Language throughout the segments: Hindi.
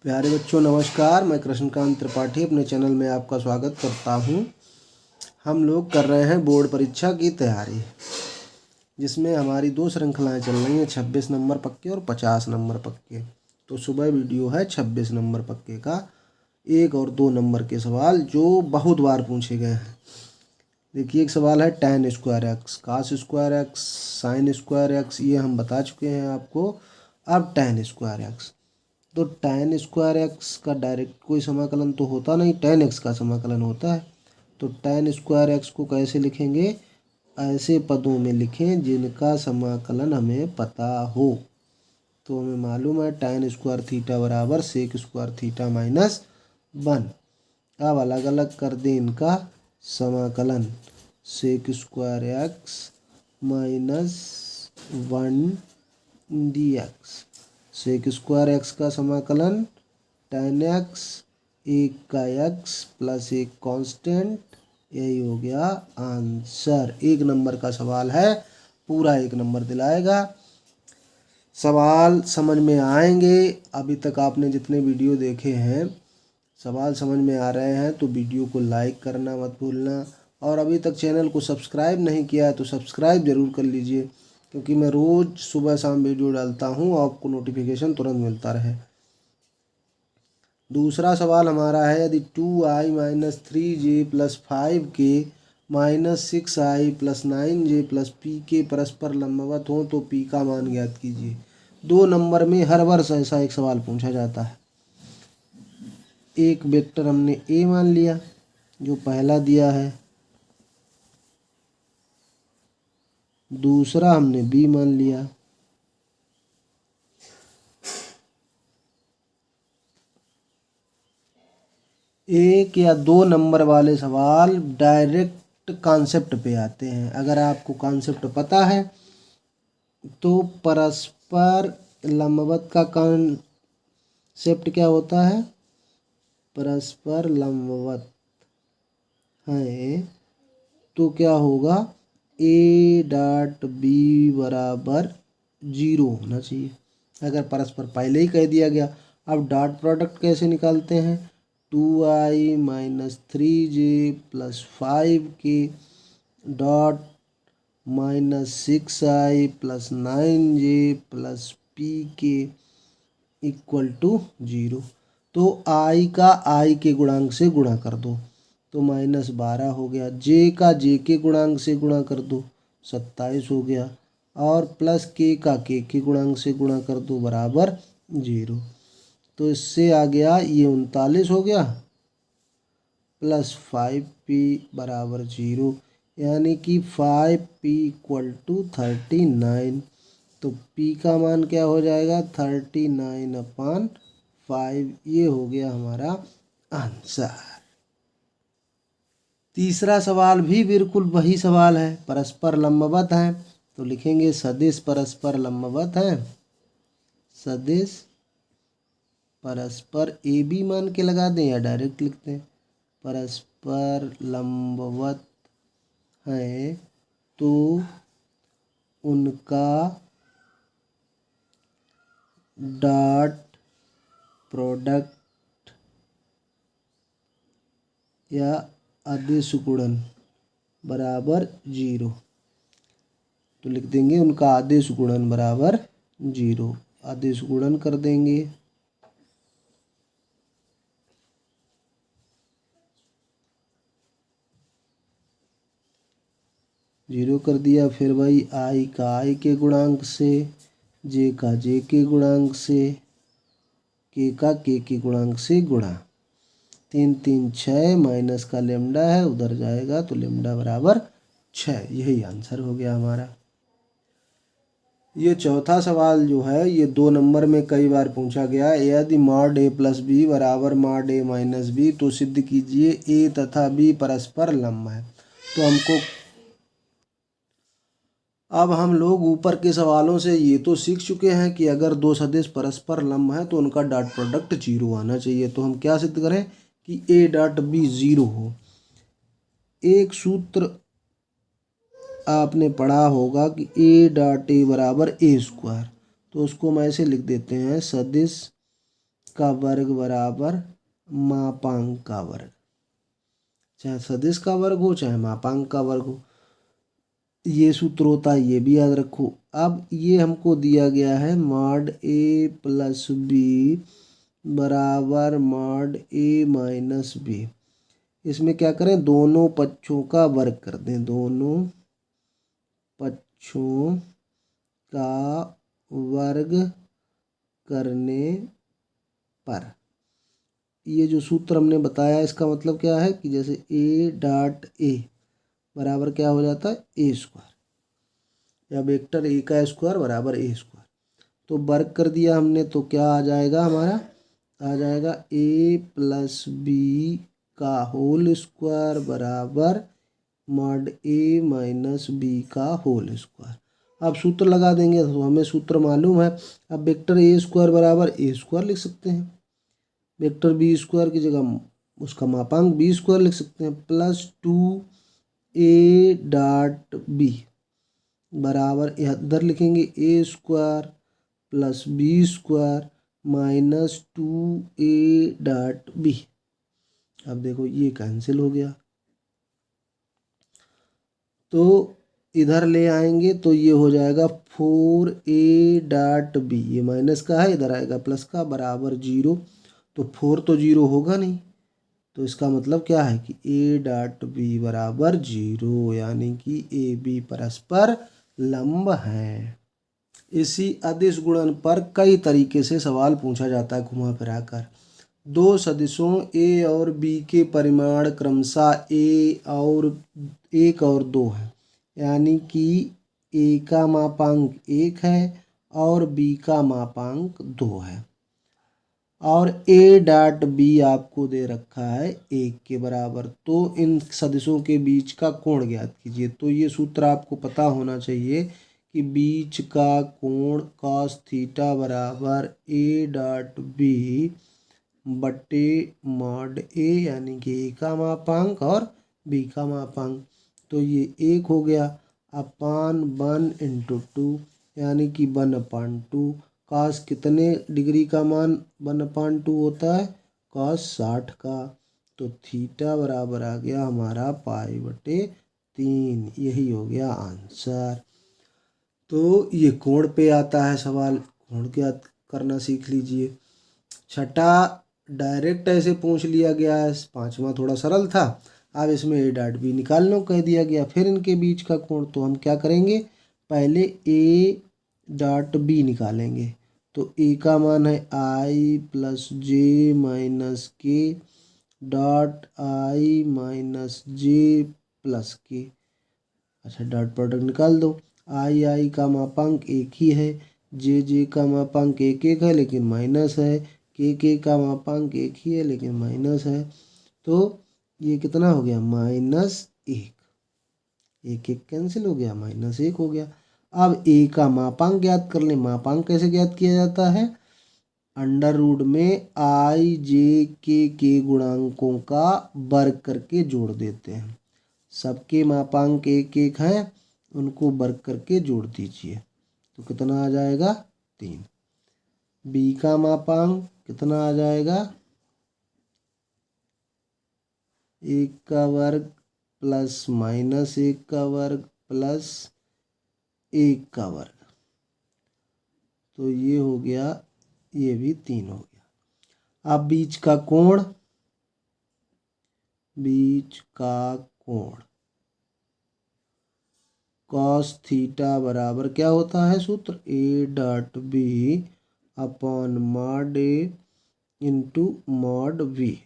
प्यारे बच्चों नमस्कार। मैं कृष्णकांत त्रिपाठी अपने चैनल में आपका स्वागत करता हूं। हम लोग कर रहे हैं बोर्ड परीक्षा की तैयारी, जिसमें हमारी दो श्रृंखलाएं चल रही हैं, 26 नंबर पक्के और 50 नंबर पक्के। तो सुबह वीडियो है 26 नंबर पक्के का 1 और 2 नंबर के सवाल जो बहुत बार पूछे गए हैं। देखिए, एक सवाल है tan square x, cos square x, sine square x, ये हम बता चुके हैं आपको। अब tan स्क्वायर एक्स, तो tan स्क्वायर एक्स का डायरेक्ट कोई समाकलन तो होता नहीं, tan एक्स का समाकलन होता है। तो tan स्क्वायर एक्स को कैसे लिखेंगे? ऐसे पदों में लिखें जिनका समाकलन हमें पता हो। तो हमें मालूम है tan स्क्वायर थीटा बराबर सेक स्क्वायर थीटा माइनस 1। अब अलग अलग कर दें इनका समाकलन, sec square x minus 1 dx। Sec square x का समाकलन tan एक्स, एक का एक्स प्लस एक कांस्टेंट, यही हो गया आंसर। 1 नंबर का सवाल है, पूरा 1 नंबर दिलाएगा। सवाल समझ में आएंगे। अभी तक आपने जितने वीडियो देखे हैं, सवाल समझ में आ रहे हैं तो वीडियो को लाइक करना मत भूलना। और अभी तक चैनल को सब्सक्राइब नहीं किया है तो सब्सक्राइब ज़रूर कर लीजिए, क्योंकि मैं रोज़ सुबह शाम वीडियो डालता हूँ, आपको नोटिफिकेशन तुरंत मिलता रहे। दूसरा सवाल हमारा है, यदि 2i minus 3j plus 5k minus 6i plus 9j plus p के परस्पर लंबवत हों तो p का मान ज्ञात कीजिए। 2 नंबर में हर वर्ष ऐसा एक सवाल पूछा जाता है। एक वेक्टर हमने a मान लिया जो पहला दिया है, दूसरा हमने b मान लिया। एक या 2 नंबर वाले सवाल डायरेक्ट कॉन्सेप्ट पे आते हैं। अगर आपको कॉन्सेप्ट पता है तो परस्पर लंबवत का कॉन्सेप्ट क्या होता है? परस्पर लंबवत है तो क्या होगा? a डॉट b बराबर 0 होना चाहिए। अगर परस्पर पहले ही कह दिया गया। अब डॉट प्रोडक्ट कैसे निकालते हैं? 2i minus 3j plus 5k dot minus 6i plus 9j plus p के इक्वल टू 0। तो i का i के गुणांक से गुणा कर दो तो माइनस 12 हो गया। j का j के गुणांक से गुणा कर दो 27 हो गया। और प्लस k का k के गुणांक से गुणा कर दो बराबर 0। तो इससे आ गया ये 39 हो गया प्लस 5p बराबर 0, यानी कि 5p इक्वल टू 39। तो p का मान क्या हो जाएगा? 39/5। ये हो गया हमारा आंसर। तीसरा सवाल भी बिल्कुल वही सवाल है, परस्पर लंबवत है। तो लिखेंगे सदिश परस्पर लंबवत है। सदिश परस्पर ए बी मान के लगा दें या डायरेक्ट लिखते हैं। परस्पर लंबवत है तो उनका डॉट प्रोडक्ट या अदिश गुणन बराबर 0। तो लिख देंगे उनका अदिश गुणन बराबर 0। अदिश गुणन कर देंगे। जीरो कर दिया। फिर भाई i का i के गुणांक से, j का j के गुणांक से, k का k के गुणांक से गुणा। 3 3 6 माइनस का लेमडा है, उधर जाएगा तो लेमडा बराबर 6। यही आंसर हो गया हमारा। ये चौथा सवाल जो है ये 2 नंबर में कई बार पूछा गया है। यदि मॉड a प्लस बी बराबर मॉड a माइनस बी तो सिद्ध कीजिए a तथा b परस्पर लंब है। तो हमको अब हम लोग ऊपर के सवालों से ये तो सीख चुके हैं कि अगर 2 सदिश परस्पर लंब है तो उनका डॉट प्रोडक्ट 0 आना चाहिए। तो हम क्या सिद्ध करें कि a डॉट b 0 हो। एक सूत्र आपने पढ़ा होगा कि a डॉट a बराबर a स्क्वायर, तो उसको हम ऐसे लिख देते हैं, सदिश इसका वर्ग बराबर मापांक का वर्ग, चाहे सदिश का वर्ग हो चाहे मापांक का वर्ग हो, ये सूत्र होता है, ये भी याद रखो। अब ये हमको दिया गया है मॉड ए प्लस बी बराबर मॉड ए माइनस बी। इसमें क्या करें, दोनों पक्षों का वर्ग कर दें, दोनों पक्षों का वर्ग करने पर ये जो सूत्र हमने बताया इसका मतलब क्या है कि जैसे ए डॉट ए बराबर क्या हो जाता है, ए स्क्वायर, या वेक्टर ए का स्क्वायर बराबर ए स्क्वायर। तो वर्ग कर दिया हमने तो क्या आ जाएगा, हमारा आ जाएगा ए प्लस बी का होल स्क्वायर बराबर मॉड ए माइनस बी का होल स्क्वायर। अब सूत्र लगा देंगे तो हमें सूत्र मालूम है। अब वेक्टर ए स्क्वायर बराबर ए स्क्वायर लिख सकते हैं, वेक्टर बी स्क्वायर की जगह उसका मापांक बी स्क्वायर लिख सकते हैं, प्लस 2a डॉट बी बराबर इधर लिखेंगे A square plus B square minus 2a dot B. अब देखो ये कैंसिल हो गया, तो इधर ले आएंगे तो ये हो जाएगा 4a डॉट बी, ये माइनस का है इधर आएगा प्लस का, बराबर 0। तो 4 तो 0 होगा नहीं, तो इसका मतलब क्या है कि a डॉट बी बराबर 0, यानी कि ए बी परस्पर लंब हैं। इसी अदिश गुणन पर कई तरीके से सवाल पूछा जाता है घुमा फिरा कर। दो सदिशों a और b के परिमाण क्रमशः a और 1 और 2 हैं, यानी कि a का मापांक 1 है और b का मापांक 2 है, और a डॉट b आपको दे रखा है 1 के बराबर। तो इन सदिशों के बीच का कोण ज्ञात कीजिए। तो ये सूत्र आपको पता होना चाहिए कि बीच का कोण cos थीटा बराबर a डॉट b बटे मॉड a, यानी कि a का मापांक और b का मापांक। तो ये 1 हो गया अपान 1 इंटू 2, यानी कि 1/2। cos कितने डिग्री का मान 1/2 होता है, cos 60 का। तो थीटा बराबर आ गया हमारा π/3, यही हो गया आंसर। तो ये कोण पे आता है सवाल, कोण ज्ञात करना सीख लीजिए। छठा डायरेक्ट ऐसे पूछ लिया गया है, पांचवा थोड़ा सरल था। अब इसमें ए डॉट बी निकालने को कह दिया गया, फिर इनके बीच का कोण, तो हम क्या करेंगे, पहले ए डॉट बी निकालेंगे। तो ए का मान है आई प्लस जे माइनस के dot I minus J plus के। अच्छा, डॉट प्रोडक्ट निकाल दो। आई का मापांक 1 ही है, जे का मापांक 1 है लेकिन माइनस है, के का मापांक 1 ही है लेकिन माइनस है। तो ये कितना हो गया, -1, 1 कैंसिल हो गया, -1 हो गया। अब ए का मापांक ज्ञात कर लें। मापांक कैसे ज्ञात किया जाता है, अंडर रूट में आई जे के गुणांकों का वर्ग करके जोड़ देते हैं। सबके मापांक 1 हैं, उनको वर्ग करके जोड़ दीजिए तो कितना आ जाएगा, 3। बी का मापांक कितना आ जाएगा, 1 का वर्ग प्लस -1 का वर्ग प्लस 1 का वर्ग, तो ये हो गया, ये भी 3 हो गया। अब बीच का कोण, बीच का कोण cos थीटा बराबर क्या होता है सूत्र, A dot B upon mod A into mod V.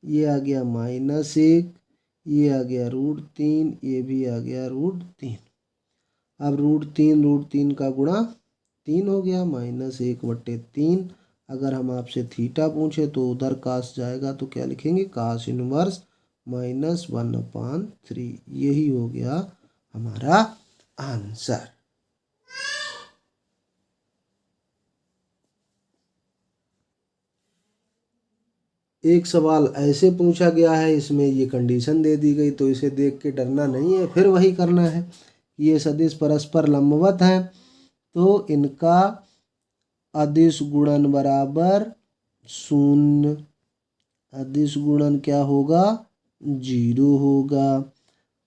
ये आ गया -1, ये आ गया √3, ये भी आ गया √3। अब √3 का गुणा 3 हो गया, -1/3। अगर हम आपसे थीटा पूछे तो उधर cos जाएगा, तो क्या लिखेंगे, cos इनवर्स -1/3। यही हो गया हमारा आंसर। एक सवाल ऐसे पूछा गया है, इसमें ये कंडीशन दे दी गई, तो इसे देख के डरना नहीं है, फिर वही करना है। ये सदिश परस्पर लंबवत हैं, तो इनका अदिश गुणन बराबर शून्य, अदिश गुणन क्या होगा, 0 होगा।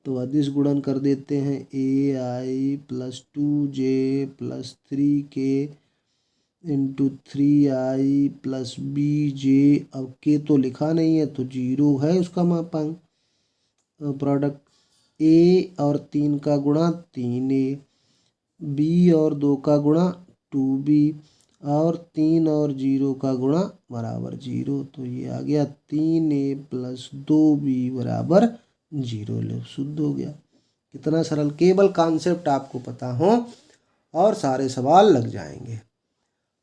तो अदिश गुणन कर देते हैं, AI plus 2J plus 3K into 3I plus BJ। अब के तो लिखा नहीं है तो 0 है उसका मापांक। प्रोडक्ट A और 3 का गुणा 3A, B और 2 का गुणा 2B, और 3 और 0 का गुणा बराबर 0। तो ये आ गया 3A प्लस 2B बराबर 0। लो शुद्ध हो गया। कितना सरल, केवल कॉन्सेप्ट आपको पता हो और सारे सवाल लग जाएंगे।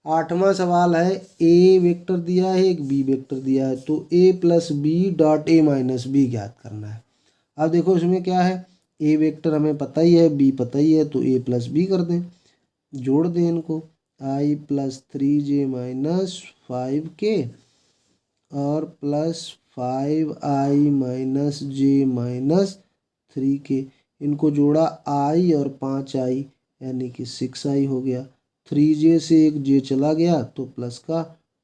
8वां सवाल है, A वेक्टर दिया है, एक B वेक्टर दिया है, तो A plus B dot A minus B ज्ञात करना है। अब देखो इसमें क्या है, A वेक्टर हमें पता ही है, B पता ही है, तो A प्लस B कर दें, जोड़ दें इनको, I plus 3J minus 5K और plus 5I minus J minus 3K। इनको जोड़ा I और 5I यानी कि 6I हो गया। 3J से एक J चला गया तो प्लस का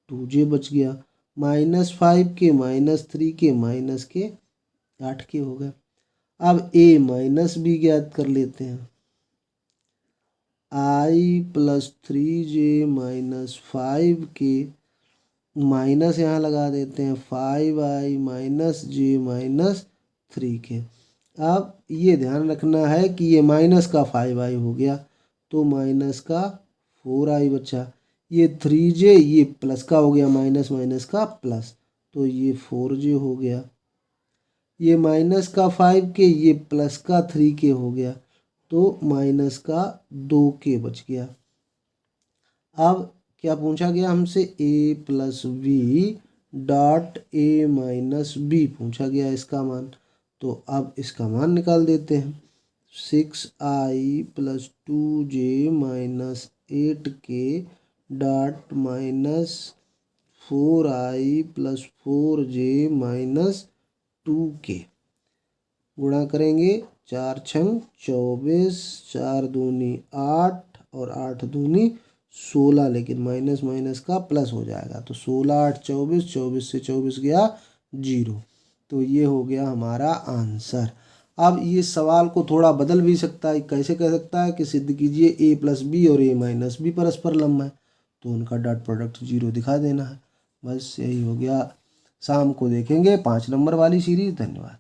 2J बच गया। Minus 5K minus 3K minus के 8K हो गया। अब A माइनस B ज्ञात कर लेते हैं। I plus 3J minus 5K minus यहाँ लगा देते हैं 5I minus J minus 3K। अब ये ध्यान रखना है कि ये माइनस का 5I हो गया तो माइनस का 4I बचा। ये 3J ये प्लस का हो गया, माइनस माइनस का प्लस, तो ये 4J हो गया। ये माइनस का 5K ये प्लस का 3K हो गया तो माइनस का 2K बच गया। अब क्या पूछा गया हमसे, A plus B dot A minus B पूछा गया इसका मान। तो अब इसका मान निकाल देते हैं। 6I plus 2J minus 8K dot minus 4I plus 4J minus 2K गुणा करेंगे, 4 छंग 24, 4 दूनी 8 और 8 दूनी 16, लेकिन माइनस माइनस का प्लस हो जाएगा तो 16 8 24, 24 से 24 गया 0। तो ये हो गया हमारा आंसर। अब ये सवाल को थोड़ा बदल भी सकता है, कैसे कह सकता है कि सिद्ध कीजिए A प्लस B और A माइनस B परस्पर लंब है, तो उनका डॉट प्रोडक्ट 0 दिखा देना है। बस यही हो गया। शाम को देखेंगे 5 नंबर वाली सीरीज। धन्यवाद।